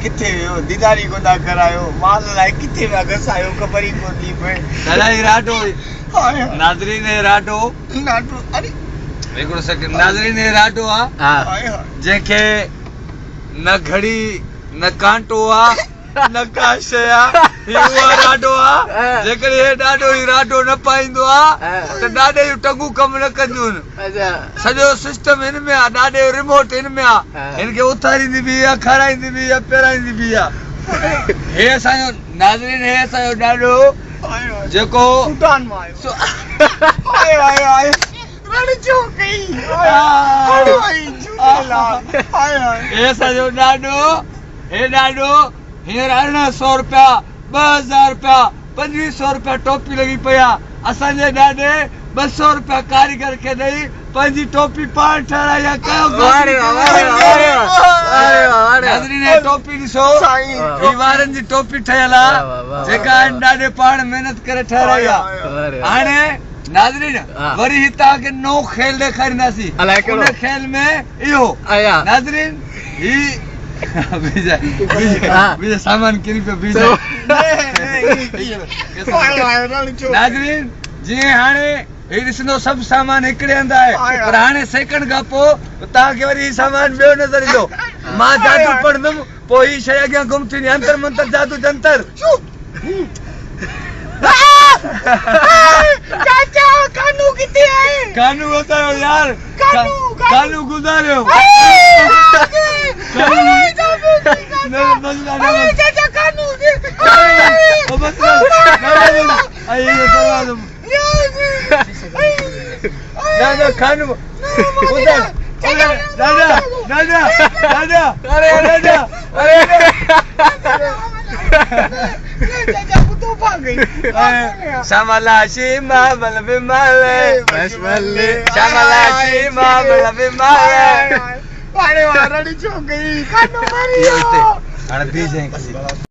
किथे वियो दीदारी को ना करायो माल लाइ किथे विया घसायो ख़बर ई कोन थी पए दादाई राडो नाज़रीन राडो अरे हिकिड़ो सेकंड नाज़रीन राडो आहे जंहिंखे न घड़ी न कांटो आहे न का शइ आहे उहा ॾाढो आहे जेकॾहिं हे ॾाढो ई राडो न पाईंदो आहे त ॾाढे जूं टंगूं कमु न कंदियूं आहिनि सॼो सिस्टम हिन में आहे ॾाढे जो रिमोट हिन में आहे हिन खे उथारींदी बि आहे खाराईंदी बि आहे पेराईंदी बि आहे हे असांजो नाज़रीन हे असांजो ॾाढो जेको हे असांजो ॾाढो हे ॾाढो हींअर 1800 रुपया 2000 रुपया 2500 रुपया टोपी लॻी पई आहे असांजे ॾाढे 200 रुपया कारीगर खे ॾेई पंहिंजी टोपी पाण ठाराई आहे कयो टोपी ॾिसो ही वारनि जी टोपी ठहियल आहे जेका ॾाढे पाण महिनत करे ठाराई आहे हाणे नाज़रीन वरी तव्हांखे नओं खेल ॾेखारींदासीं उन खेल में इहो नाज़रीन ही सामान किरी पे बीजा नाज़रीन जीअं हाणे ही ॾिसंदो सभु सामान हिकिड़े हंधि आहे पर हाणे सेकंड खां पोइ तव्हांखे वरी ही सामान ॿियो नज़र ईंदो मां जादू पढ़ंदुमि पोइ ही शइ अॻियां गुम थींदी अंतर मंतर जादू जंतर चाचा कानू किथे आहे कानू बतायो यार कानू गुज़ारियो चाचा कानू दादा खानू दादा दादा दादा अरे दादा अरे Samalashi mamal bimale bashmale Samalashi mamal bimale Pare wara di chokai kanu mariyo ana bije